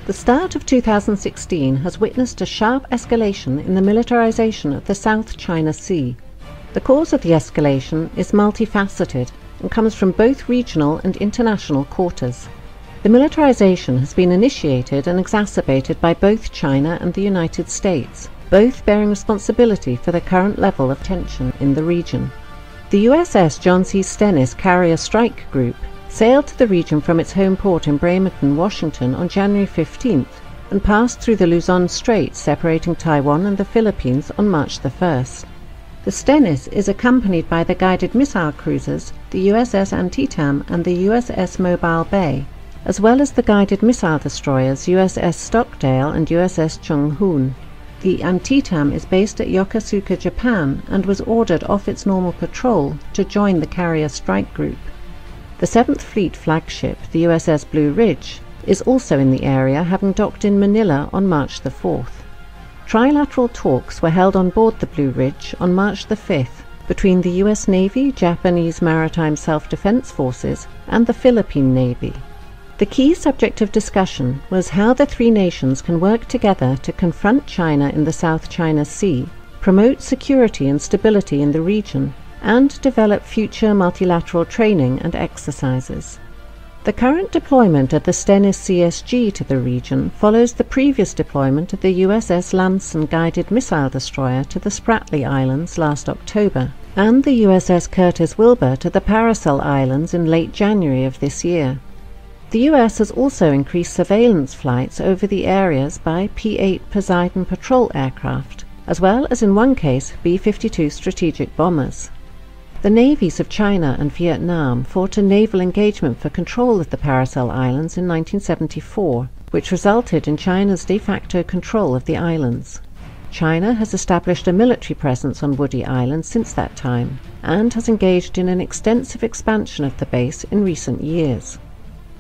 The start of 2016 has witnessed a sharp escalation in the militarization of the South China Sea. The cause of the escalation is multifaceted and comes from both regional and international quarters. The militarization has been initiated and exacerbated by both China and the United States, both bearing responsibility for the current level of tension in the region. The USS John C. Stennis Carrier Strike Group sailed to the region from its home port in Bremerton, Washington on January 15th and passed through the Luzon Strait separating Taiwan and the Philippines on March 1st. The Stennis is accompanied by the guided missile cruisers, the USS Antietam and the USS Mobile Bay, as well as the guided missile destroyers USS Stockdale and USS Chung Hoon. The Antietam is based at Yokosuka, Japan, and was ordered off its normal patrol to join the Carrier Strike Group. The 7th Fleet flagship, the USS Blue Ridge, is also in the area, having docked in Manila on March the 4th. Trilateral talks were held on board the Blue Ridge on March the 5th between the US Navy, Japanese Maritime Self-Defense Forces, and the Philippine Navy. The key subject of discussion was how the three nations can work together to confront China in the South China Sea, promote security and stability in the region, and develop future multilateral training and exercises. The current deployment of the Stennis CSG to the region follows the previous deployment of the USS Lamson guided missile destroyer to the Spratly Islands last October, and the USS Curtis Wilbur to the Paracel Islands in late January of this year. The US has also increased surveillance flights over the areas by P-8 Poseidon patrol aircraft, as well as in one case B-52 strategic bombers. The navies of China and Vietnam fought a naval engagement for control of the Paracel Islands in 1974, which resulted in China's de facto control of the islands. China has established a military presence on Woody Island since that time, and has engaged in an extensive expansion of the base in recent years.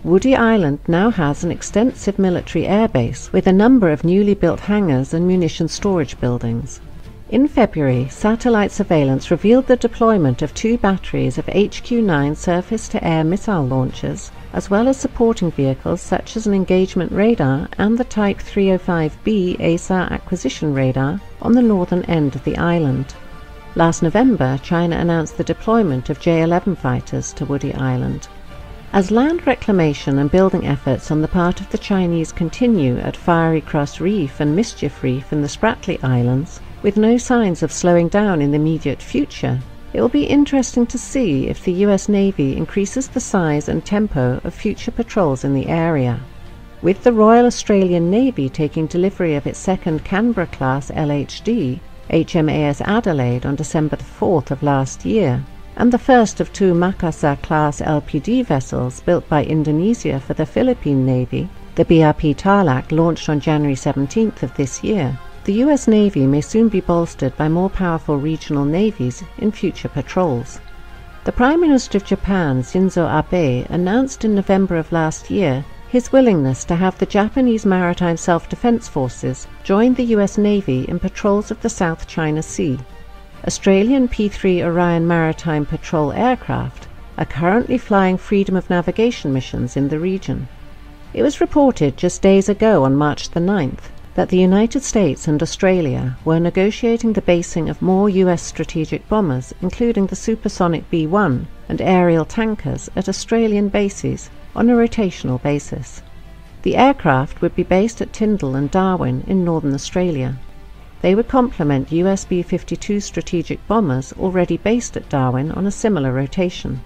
Woody Island now has an extensive military airbase with a number of newly built hangars and munition storage buildings. In February, satellite surveillance revealed the deployment of 2 batteries of HQ-9 surface-to-air missile launchers, as well as supporting vehicles such as an engagement radar and the Type 305B ASAR acquisition radar on the northern end of the island. Last November, China announced the deployment of J-11 fighters to Woody Island. As land reclamation and building efforts on the part of the Chinese continue at Fiery Cross Reef and Mischief Reef in the Spratly Islands, with no signs of slowing down in the immediate future, it will be interesting to see if the US Navy increases the size and tempo of future patrols in the area. With the Royal Australian Navy taking delivery of its second Canberra-class LHD, HMAS Adelaide, on December 4th of last year, and the first of 2 Makassar-class LPD vessels built by Indonesia for the Philippine Navy, the BRP Tarlac, launched on January 17th of this year, the US Navy may soon be bolstered by more powerful regional navies in future patrols. The Prime Minister of Japan, Shinzo Abe, announced in November of last year his willingness to have the Japanese Maritime Self-Defense Forces join the US Navy in patrols of the South China Sea. Australian P-3 Orion Maritime Patrol aircraft are currently flying freedom of navigation missions in the region. It was reported just days ago on March the 9th that the United States and Australia were negotiating the basing of more US strategic bombers, including the supersonic B-1 and aerial tankers, at Australian bases on a rotational basis. The aircraft would be based at Tyndall and Darwin in northern Australia. They would complement US B-52 strategic bombers already based at Darwin on a similar rotation.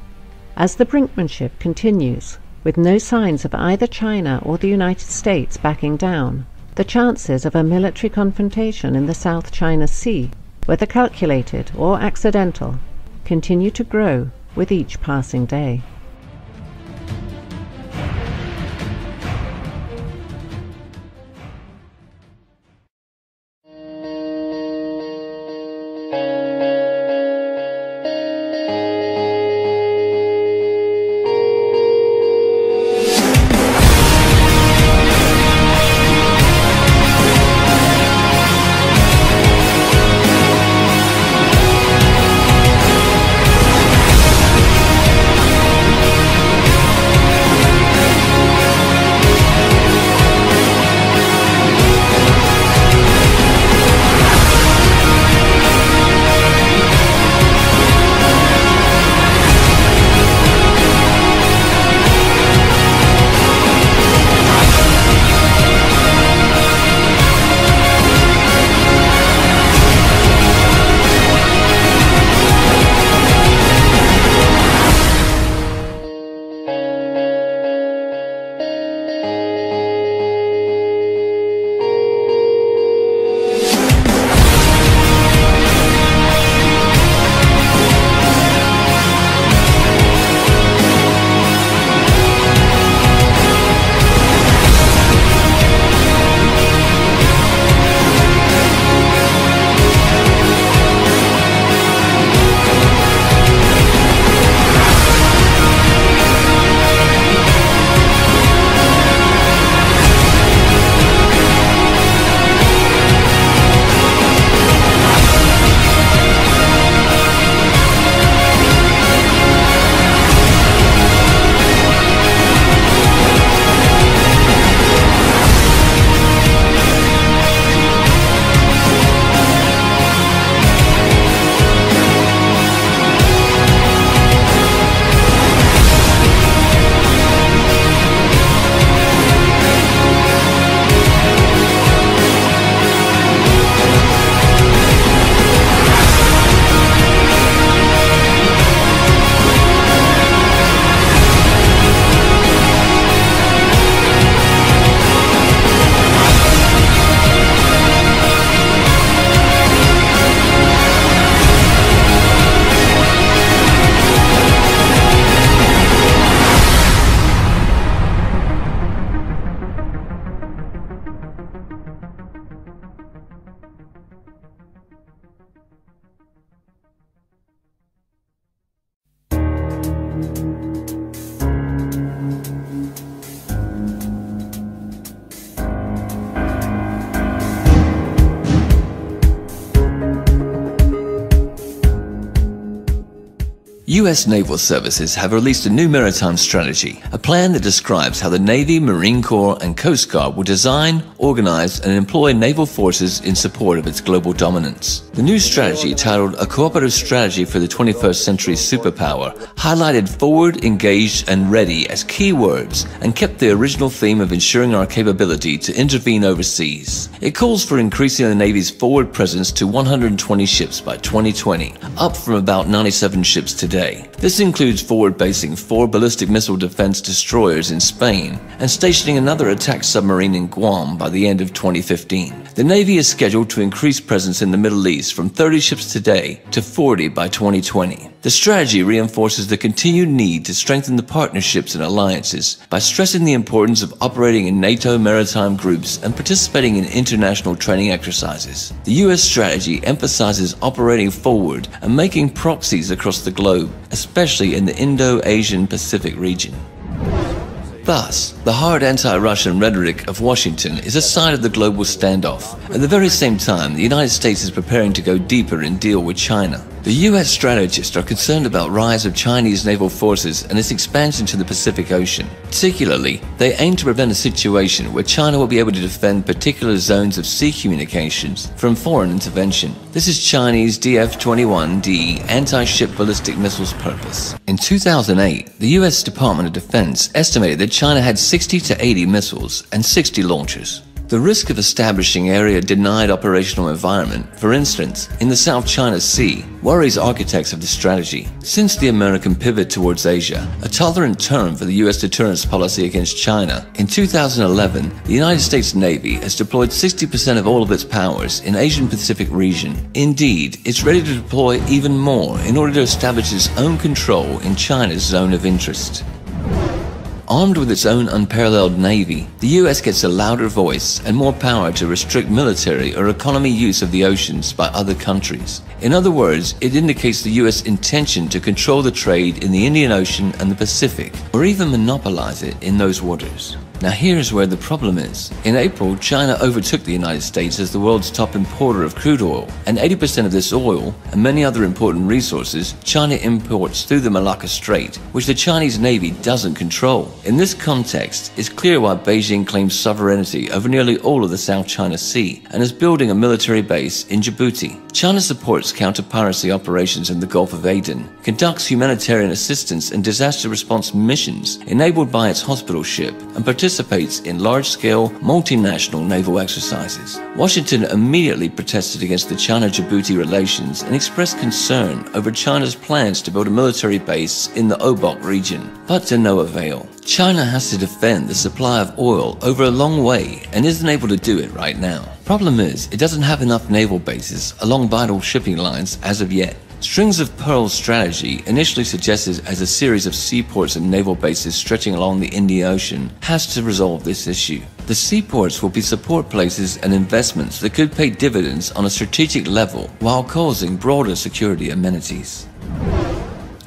As the brinkmanship continues, with no signs of either China or the United States backing down, the chances of a military confrontation in the South China Sea, whether calculated or accidental, continue to grow with each passing day. U.S. naval services have released a new maritime strategy, a plan that describes how the Navy, Marine Corps, and Coast Guard will design, organize, and employ naval forces in support of its global dominance. The new strategy, titled A Cooperative Strategy for the 21st Century Superpower, highlighted forward, engaged, and ready as key words and kept the original theme of ensuring our capability to intervene overseas. It calls for increasing the Navy's forward presence to 120 ships by 2020, up from about 97 ships today. This includes forward basing 4 ballistic missile defense destroyers in Spain and stationing another attack submarine in Guam by the end of 2015. The Navy is scheduled to increase presence in the Middle East from 30 ships today to 40 by 2020. The strategy reinforces the continued need to strengthen the partnerships and alliances by stressing the importance of operating in NATO maritime groups and participating in international training exercises. The U.S. strategy emphasizes operating forward and making proxies across the globe, especially in the Indo-Asian Pacific region. Thus, the hard anti-Russian rhetoric of Washington is a sign of the global standoff. At the very same time, the United States is preparing to go deeper and deal with China. The U.S. strategists are concerned about the rise of Chinese naval forces and its expansion to the Pacific Ocean. Particularly, they aim to prevent a situation where China will be able to defend particular zones of sea communications from foreign intervention. This is Chinese DF-21D anti-ship ballistic missiles purpose. In 2008, the U.S. Department of Defense estimated that China had 60 to 80 missiles and 60 launchers. The risk of establishing area-denied operational environment, for instance, in the South China Sea, worries architects of the strategy. Since the American pivot towards Asia, a tolerant term for the U.S. deterrence policy against China, in 2011, the United States Navy has deployed 60% of all of its powers in Asian-Pacific region. Indeed, it's ready to deploy even more in order to establish its own control in China's zone of interest. Armed with its own unparalleled navy, the U.S. gets a louder voice and more power to restrict military or economy use of the oceans by other countries. In other words, it indicates the U.S. intention to control the trade in the Indian Ocean and the Pacific, or even monopolize it in those waters. Now here's where the problem is. In April, China overtook the United States as the world's top importer of crude oil, and 80% of this oil, and many other important resources, China imports through the Malacca Strait, which the Chinese Navy doesn't control. In this context, it's clear why Beijing claims sovereignty over nearly all of the South China Sea, and is building a military base in Djibouti. China supports counter-piracy operations in the Gulf of Aden, conducts humanitarian assistance and disaster response missions enabled by its hospital ship, and participates in large-scale, multinational naval exercises. Washington immediately protested against the China-Djibouti relations and expressed concern over China's plans to build a military base in the Obok region, but to no avail. China has to defend the supply of oil over a long way and isn't able to do it right now. Problem is, it doesn't have enough naval bases along vital shipping lines as of yet. Strings of Pearls strategy, initially suggested as a series of seaports and naval bases stretching along the Indian Ocean, has to resolve this issue. The seaports will be support places and investments that could pay dividends on a strategic level while causing broader security amenities.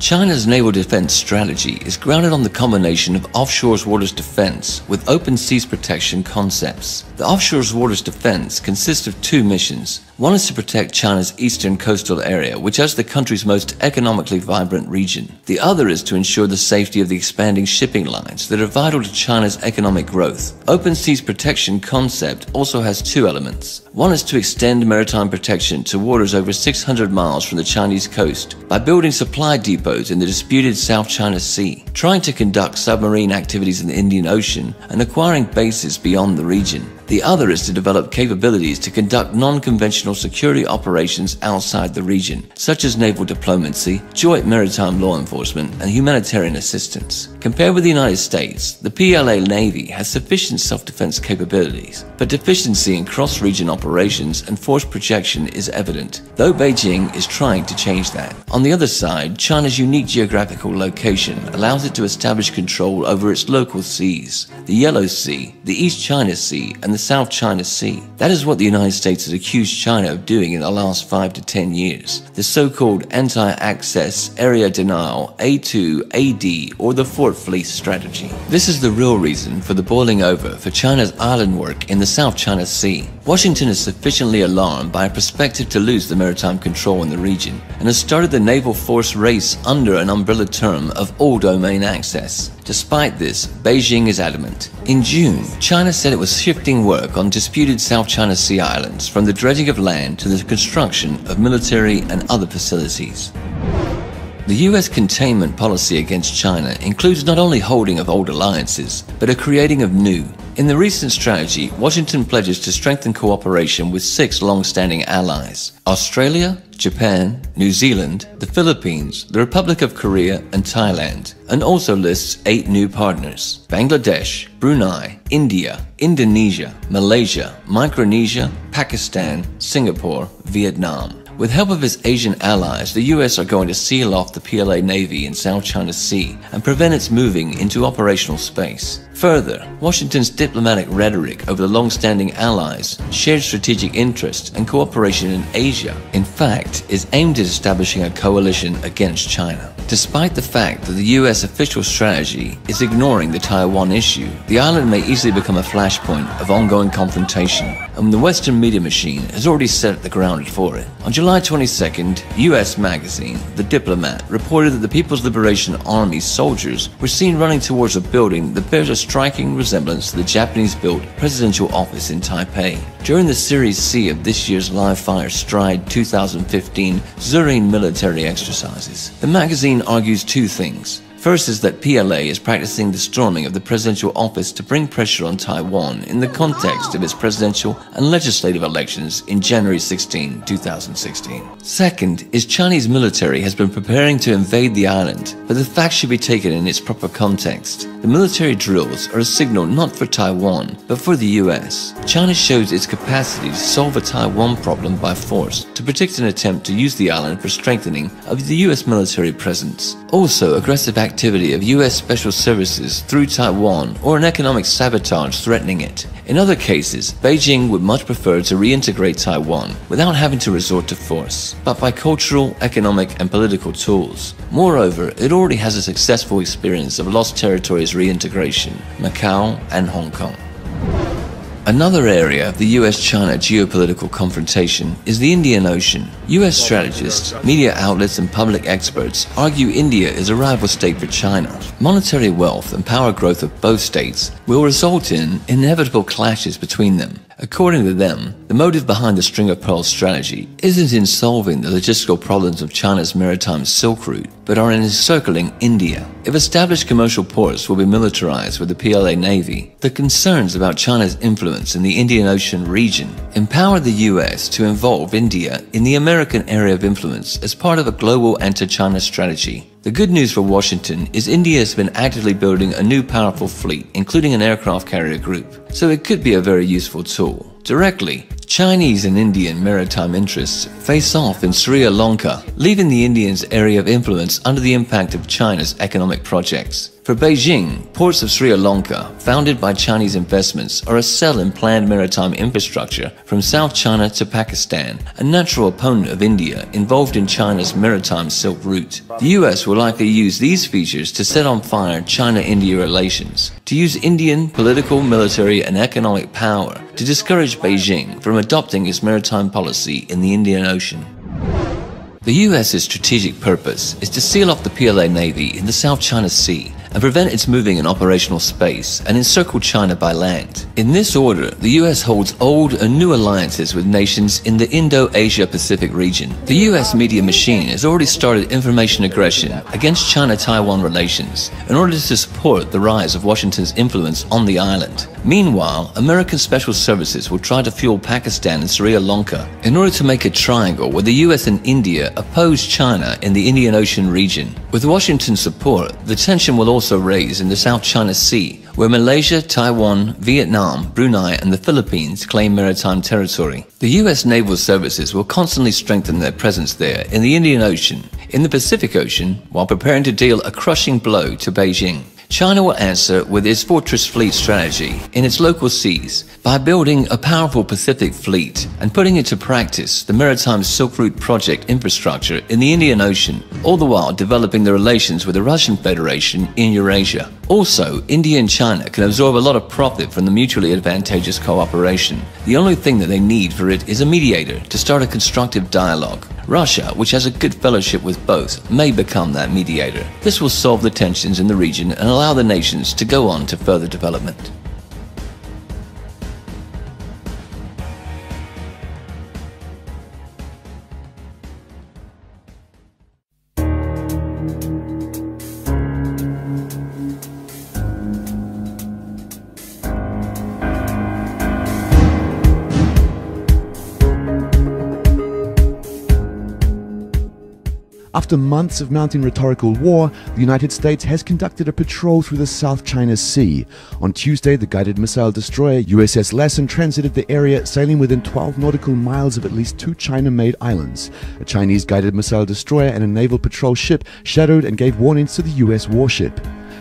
China's naval defense strategy is grounded on the combination of offshore waters defense with open seas protection concepts. The offshore waters defense consists of 2 missions. One is to protect China's eastern coastal area, which is the country's most economically vibrant region. The other is to ensure the safety of the expanding shipping lines that are vital to China's economic growth. Open seas protection concept also has 2 elements. One is to extend maritime protection to waters over 600 miles from the Chinese coast by building supply depots in the disputed South China Sea, trying to conduct submarine activities in the Indian Ocean, and acquiring bases beyond the region. The other is to develop capabilities to conduct non-conventional security operations outside the region, such as naval diplomacy, joint maritime law enforcement, and humanitarian assistance. Compared with the United States, the PLA Navy has sufficient self-defense capabilities, but deficiency in cross-region operations and force projection is evident, though Beijing is trying to change that. On the other side, China's unique geographical location allows it to establish control over its local seas, the Yellow Sea, the East China Sea, and the South China Sea. That is what the United States has accused China of doing in the last 5 to 10 years. The so-called anti-access area denial A2, AD, or the Fort Fleece strategy. This is the real reason for the boiling over for China's island work in the South China Sea. Washington is sufficiently alarmed by a perspective to lose the maritime control in the region and has started the naval force race under an umbrella term of all domain access. Despite this, Beijing is adamant. In June, China said it was shifting work on disputed South China Sea islands from the dredging of land to the construction of military and other facilities. The US containment policy against China includes not only holding of old alliances, but a creating of new. In the recent strategy, Washington pledges to strengthen cooperation with 6 long-standing allies: Australia, Japan, New Zealand, the Philippines, the Republic of Korea, and Thailand, and also lists 8 new partners: Bangladesh, Brunei, India, Indonesia, Malaysia, Micronesia, Pakistan, Singapore, Vietnam. With help of its Asian allies, the US are going to seal off the PLA Navy in South China Sea and prevent its moving into operational space. Further, Washington's diplomatic rhetoric over the long-standing allies, shared strategic interests, and cooperation in Asia, in fact, is aimed at establishing a coalition against China. Despite the fact that the US official strategy is ignoring the Taiwan issue, the island may easily become a flashpoint of ongoing confrontation, and the Western media machine has already set the ground for it. On July 22nd, US magazine, The Diplomat, reported that the People's Liberation Army's soldiers were seen running towards a building that bears a striking resemblance to the Japanese-built presidential office in Taipei. During the Series C of this year's live-fire Stride 2015 Zurine military exercises, the magazine argues 2 things. First is that PLA is practicing the storming of the presidential office to bring pressure on Taiwan in the context of its presidential and legislative elections in January 16, 2016. Second is Chinese military has been preparing to invade the island, but the fact should be taken in its proper context. The military drills are a signal not for Taiwan, but for the US. China shows its capacity to solve a Taiwan problem by force, to predict an attempt to use the island for strengthening of the US military presence. Also, aggressive activity of US special services through Taiwan or an economic sabotage threatening it. In other cases, Beijing would much prefer to reintegrate Taiwan without having to resort to force, but by cultural, economic, and political tools. Moreover, it already has a successful experience of lost territories reintegration, Macau and Hong Kong. Another area of the US-China geopolitical confrontation is the Indian Ocean. US strategists, media outlets, and public experts argue India is a rival state for China. Monetary wealth and power growth of both states will result in inevitable clashes between them. According to them, the motive behind the String of Pearls strategy isn't in solving the logistical problems of China's maritime Silk Route, but are in encircling India. If established commercial ports will be militarized with the PLA Navy, the concerns about China's influence in the Indian Ocean region empower the US to involve India in the American area of influence as part of a global anti-China strategy. The good news for Washington is India has been actively building a new powerful fleet, including an aircraft carrier group, so it could be a very useful tool. Directly, Chinese and Indian maritime interests face off in Sri Lanka, leaving the Indians' area of influence under the impact of China's economic projects. For Beijing, ports of Sri Lanka, founded by Chinese investments, are a cell in planned maritime infrastructure from South China to Pakistan, a natural opponent of India involved in China's maritime Silk Route. The US will likely use these features to set on fire China-India relations, to use Indian political, military, and economic power to discourage Beijing from adopting its maritime policy in the Indian Ocean. The US's strategic purpose is to seal off the PLA Navy in the South China Sea and prevent its moving in operational space and encircle China by land. In this order, the US holds old and new alliances with nations in the Indo-Asia-Pacific region. The US media machine has already started information aggression against China-Taiwan relations in order to support the rise of Washington's influence on the island. Meanwhile, American special services will try to fuel Pakistan and Sri Lanka in order to make a triangle where the US and India oppose China in the Indian Ocean region. With Washington's support, the tension will also raise in the South China Sea, where Malaysia, Taiwan, Vietnam, Brunei, and the Philippines claim maritime territory. The US naval services will constantly strengthen their presence there in the Indian Ocean, in the Pacific Ocean, while preparing to deal a crushing blow to Beijing. China will answer with its Fortress Fleet strategy in its local seas by building a powerful Pacific fleet and putting into practice the Maritime Silk Route project infrastructure in the Indian Ocean, all the while developing the relations with the Russian Federation in Eurasia. Also, India and China can absorb a lot of profit from the mutually advantageous cooperation. The only thing that they need for it is a mediator to start a constructive dialogue. Russia, which has a good fellowship with both, may become that mediator. This will solve the tensions in the region and allow the nations to go on to further development. After months of mounting rhetorical war, the United States has conducted a patrol through the South China Sea. On Tuesday, the guided missile destroyer USS Lassen transited the area, sailing within 12 nautical miles of at least 2 China-made islands. A Chinese guided missile destroyer and a naval patrol ship shadowed and gave warnings to the US warship.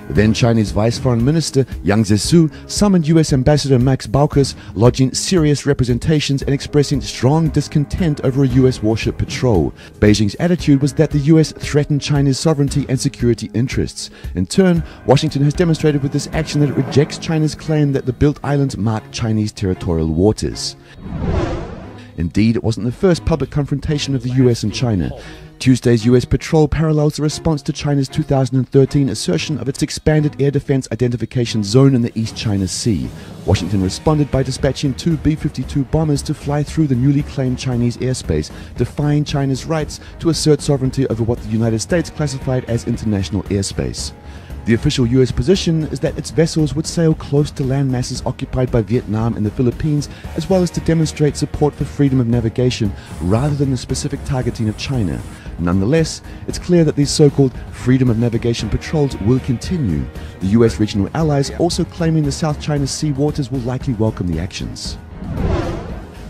Then Chinese Vice Foreign Minister Yang Zhisu summoned US Ambassador Max Baucus, lodging serious representations and expressing strong discontent over a US warship patrol. Beijing's attitude was that the US threatened China's sovereignty and security interests. In turn, Washington has demonstrated with this action that it rejects China's claim that the built islands mark Chinese territorial waters. Indeed, it wasn't the first public confrontation of the US and China. Tuesday's US patrol parallels the response to China's 2013 assertion of its expanded air defense identification zone in the East China Sea. Washington responded by dispatching 2 B-52 bombers to fly through the newly claimed Chinese airspace, defying China's rights to assert sovereignty over what the United States classified as international airspace. The official US position is that its vessels would sail close to land masses occupied by Vietnam and the Philippines, as well as to demonstrate support for freedom of navigation rather than the specific targeting of China. Nonetheless, it's clear that these so-called freedom of navigation patrols will continue, the US regional allies also claiming the South China Sea waters will likely welcome the actions.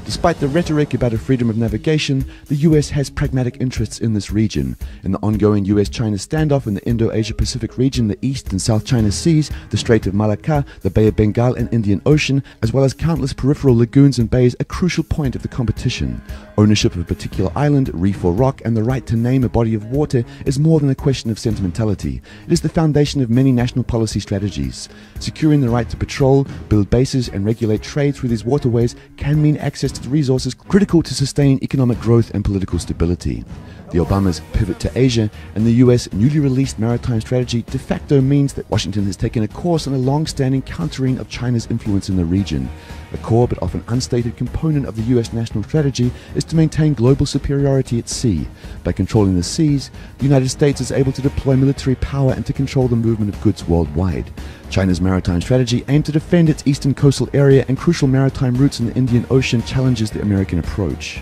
Despite the rhetoric about a freedom of navigation, the US has pragmatic interests in this region. In the ongoing US-China standoff in the Indo-Asia-Pacific region, the East and South China Seas, the Strait of Malacca, the Bay of Bengal and Indian Ocean, as well as countless peripheral lagoons and bays, a crucial point of the competition. Ownership of a particular island, reef or rock, and the right to name a body of water is more than a question of sentimentality. It is the foundation of many national policy strategies. Securing the right to patrol, build bases, and regulate trade through these waterways can mean access to the resources critical to sustain economic growth and political stability. The Obamas' pivot to Asia and the US newly released maritime strategy de facto means that Washington has taken a course on a long-standing countering of China's influence in the region. A core but often unstated component of the US national strategy is to maintain global superiority at sea. By controlling the seas, the United States is able to deploy military power and to control the movement of goods worldwide. China's maritime strategy aimed to defend its eastern coastal area and crucial maritime routes in the Indian Ocean challenges the American approach.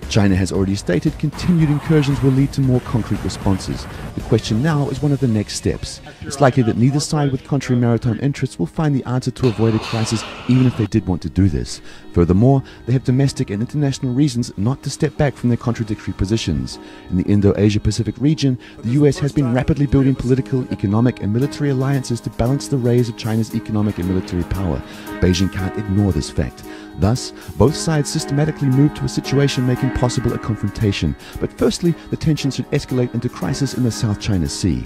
China has already stated continued incursions will lead to more concrete responses. The question now is one of the next steps. It's likely that neither side with contrary maritime interests will find the answer to avoid a crisis even if they did want to do this. Furthermore, they have domestic and international reasons not to step back from their contradictory positions. In the Indo-Asia-Pacific region, the US has been rapidly building political, economic and military alliances to balance the raise of China's economic and military power. Beijing can't ignore this fact. Thus, both sides systematically move to a situation making possible a confrontation. But firstly, the tensions should escalate into crisis in the South China Sea.